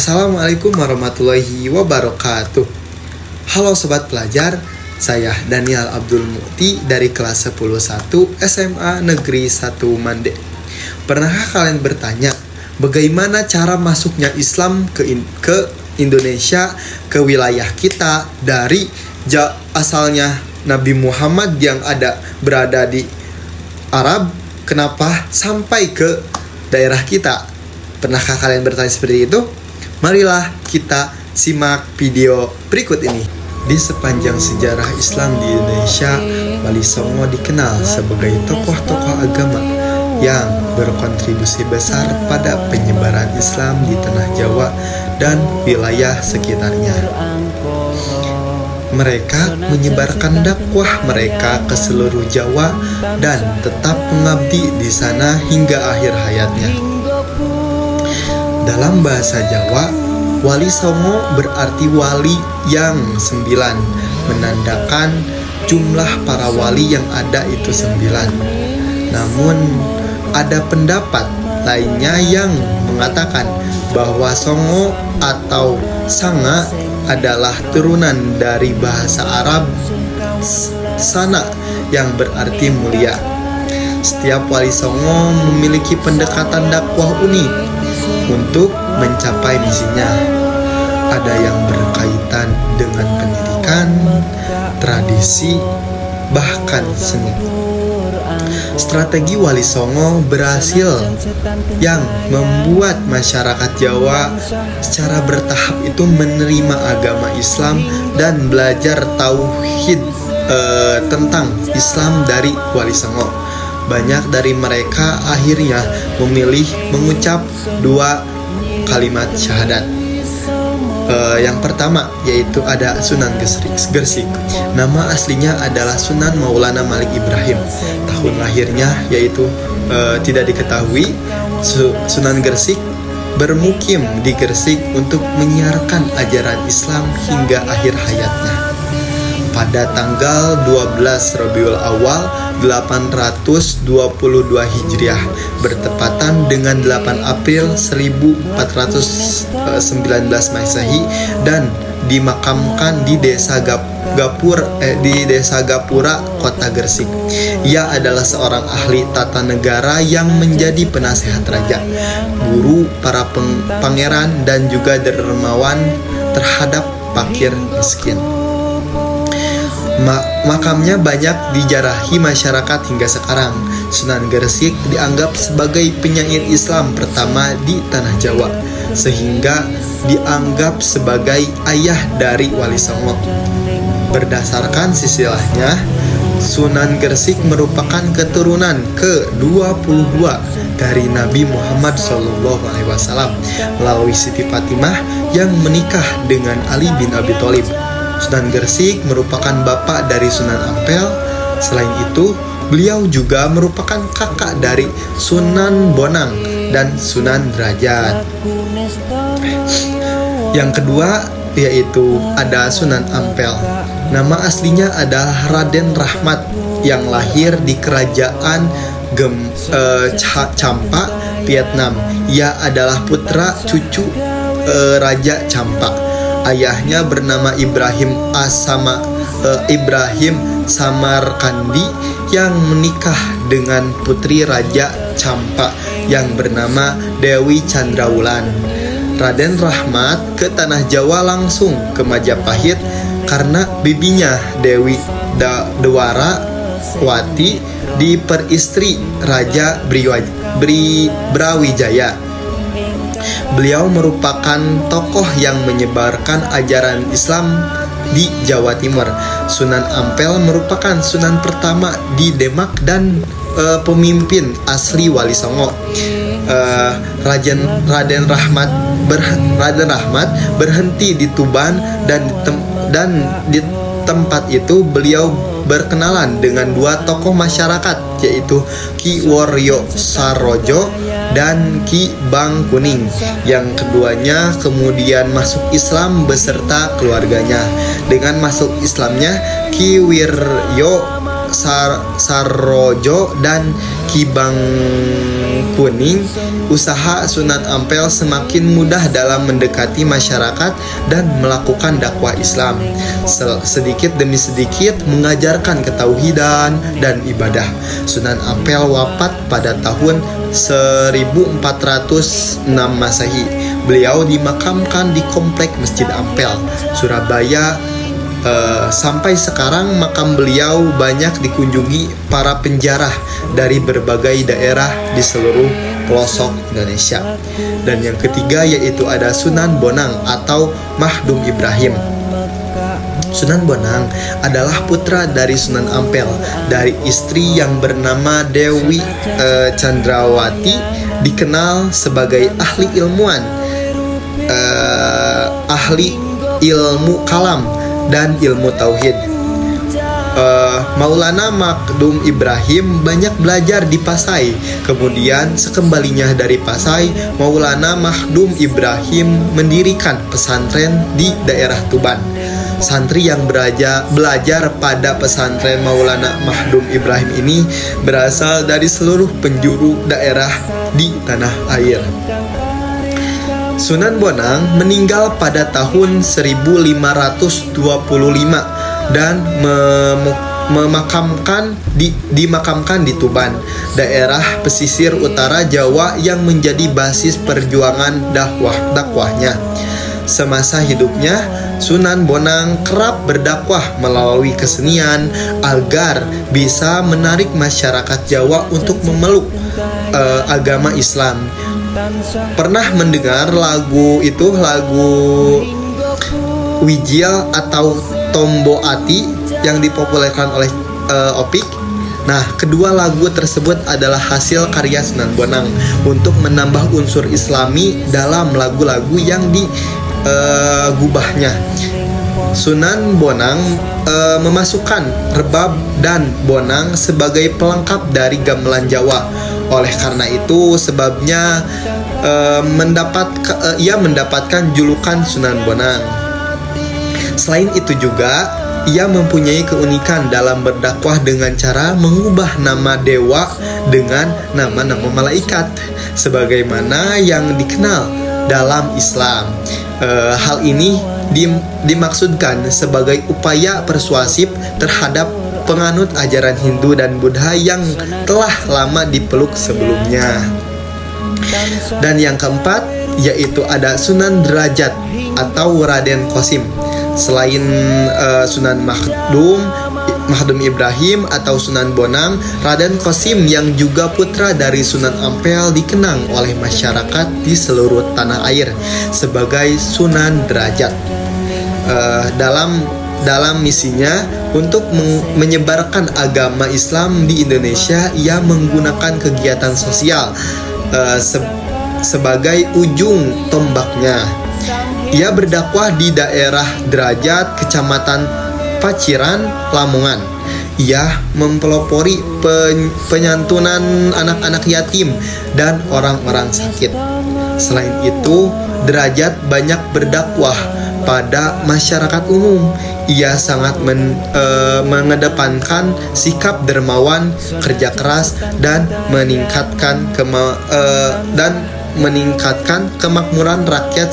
Assalamualaikum warahmatullahi wabarakatuh. Halo sobat pelajar, saya Daniel Abdul Mukti dari kelas 10-1 SMA Negeri 1 Mande. Pernahkah kalian bertanya, bagaimana cara masuknya Islam ke Indonesia, ke wilayah kita dari asalnya Nabi Muhammad yang berada di Arab, kenapa sampai ke daerah kita? Pernahkah kalian bertanya seperti itu? Marilah kita simak video berikut ini. Di sepanjang sejarah Islam di Indonesia, Wali Songo dikenal sebagai tokoh-tokoh agama yang berkontribusi besar pada penyebaran Islam di tanah Jawa dan wilayah sekitarnya. Mereka menyebarkan dakwah mereka ke seluruh Jawa dan tetap mengabdi di sana hingga akhir hayatnya. Dalam bahasa Jawa, Wali Songo berarti wali yang 9, menandakan jumlah para wali yang ada itu 9. Namun, ada pendapat lainnya yang mengatakan bahwa Songo atau Sanga adalah turunan dari bahasa Arab sana yang berarti mulia. Setiap Wali Songo memiliki pendekatan dakwah unik untuk mencapai misinya. Ada yang berkaitan dengan pendidikan, tradisi, bahkan seni. Strategi Wali Songo berhasil yang membuat masyarakat Jawa secara bertahap itu menerima agama Islam dan belajar tauhid tentang Islam dari Wali Songo. Banyak dari mereka akhirnya memilih mengucap 2 kalimat syahadat. Yang pertama yaitu ada Sunan Gersik. Nama aslinya adalah Sunan Maulana Malik Ibrahim. Tahun lahirnya yaitu tidak diketahui. Sunan Gersik bermukim di Gersik untuk menyiarkan ajaran Islam hingga akhir hayatnya. Pada tanggal 12 Rabiul Awal 822 Hijriah bertepatan dengan 8 April 1419 Masehi dan dimakamkan di Desa Gapura, Kota Gersik. Ia adalah seorang ahli tata negara yang menjadi penasehat raja, guru para pangeran dan juga dermawan terhadap fakir miskin. Makamnya banyak dijarahi masyarakat hingga sekarang. Sunan Gersik dianggap sebagai penyair Islam pertama di tanah Jawa, sehingga dianggap sebagai ayah dari Wali Songo. Berdasarkan silsilahnya, Sunan Gersik merupakan keturunan ke-22 dari Nabi Muhammad SAW melalui Siti Fatimah yang menikah dengan Ali bin Abi Thalib. Sunan Gersik merupakan bapak dari Sunan Ampel. Selain itu, beliau juga merupakan kakak dari Sunan Bonang dan Sunan Derajat. Yang kedua yaitu ada Sunan Ampel. Nama aslinya adalah Raden Rahmat yang lahir di kerajaan Champa, Vietnam. Ia adalah putra cucu Raja Champa. Ayahnya bernama Ibrahim Samarkandi yang menikah dengan putri Raja Champa yang bernama Dewi Chandrawulan. Raden Rahmat ke tanah Jawa langsung ke Majapahit karena bibinya Dewi Dewara Wati diperistri Raja Brawijaya. Beliau merupakan tokoh yang menyebarkan ajaran Islam di Jawa Timur. Sunan Ampel merupakan sunan pertama di Demak dan pemimpin asli Wali Songo. Raden Rahmat berhenti di Tuban dan di tempat itu beliau berkenalan dengan 2 tokoh masyarakat yaitu Ki Woryo Sarojo dan Ki Bang Kuning. Yang keduanya kemudian masuk Islam beserta keluarganya. Dengan masuk Islamnya, Ki Wiryo Sarojo dan Ki Bangkuning, usaha Sunan Ampel semakin mudah dalam mendekati masyarakat dan melakukan dakwah Islam. Sedikit demi sedikit mengajarkan ketauhidan dan ibadah. Sunan Ampel wafat pada tahun 1406 Masehi. Beliau dimakamkan di Komplek Masjid Ampel, Surabaya. Sampai sekarang makam beliau banyak dikunjungi para penjarah dari berbagai daerah di seluruh pelosok Indonesia. Dan yang ketiga yaitu ada Sunan Bonang atau Mahdum Ibrahim. Sunan Bonang adalah putra dari Sunan Ampel dari istri yang bernama Dewi Chandrawati, dikenal sebagai ahli ilmuwan, ahli ilmu kalam dan ilmu tauhid. Maulana Mahdum Ibrahim banyak belajar di Pasai. Kemudian sekembalinya dari Pasai, Maulana Mahdum Ibrahim mendirikan pesantren di daerah Tuban. Santri yang belajar pada pesantren Maulana Mahdum Ibrahim ini berasal dari seluruh penjuru daerah di tanah air. Sunan Bonang meninggal pada tahun 1525 dan dimakamkan di Tuban, daerah pesisir utara Jawa yang menjadi basis perjuangan dakwahnya. Semasa hidupnya, Sunan Bonang kerap berdakwah melalui kesenian agar bisa menarik masyarakat Jawa untuk memeluk agama Islam. Pernah mendengar lagu Wijil atau Tombo Ati yang dipopulerkan oleh Opik? Nah, kedua lagu tersebut adalah hasil karya Sunan Bonang untuk menambah unsur Islami dalam lagu-lagu yang digubahnya. Sunan Bonang memasukkan rebab dan bonang sebagai pelengkap dari gamelan Jawa. Oleh karena itu sebabnya ia mendapatkan julukan Sunan Bonang. Selain itu juga ia mempunyai keunikan dalam berdakwah dengan cara mengubah nama dewa dengan nama-nama malaikat sebagaimana yang dikenal dalam Islam. Hal ini dimaksudkan sebagai upaya persuasif terhadap penganut ajaran Hindu dan Buddha yang telah lama dipeluk sebelumnya. Dan yang keempat yaitu ada Sunan Derajat atau Raden Qasim. Selain Sunan Mahdum Ibrahim atau Sunan Bonang, Raden Qasim yang juga putra dari Sunan Ampel dikenang oleh masyarakat di seluruh tanah air sebagai Sunan Derajat. Dalam misinya untuk menyebarkan agama Islam di Indonesia, ia menggunakan kegiatan sosial sebagai ujung tombaknya. Ia berdakwah di daerah Derajat, Kecamatan Paciran, Lamongan. Ia mempelopori penyantunan anak-anak yatim dan orang-orang sakit. Selain itu, Derajat banyak berdakwah pada masyarakat umum. Ia sangat mengedepankan sikap dermawan, kerja keras, dan meningkatkan kemakmuran rakyat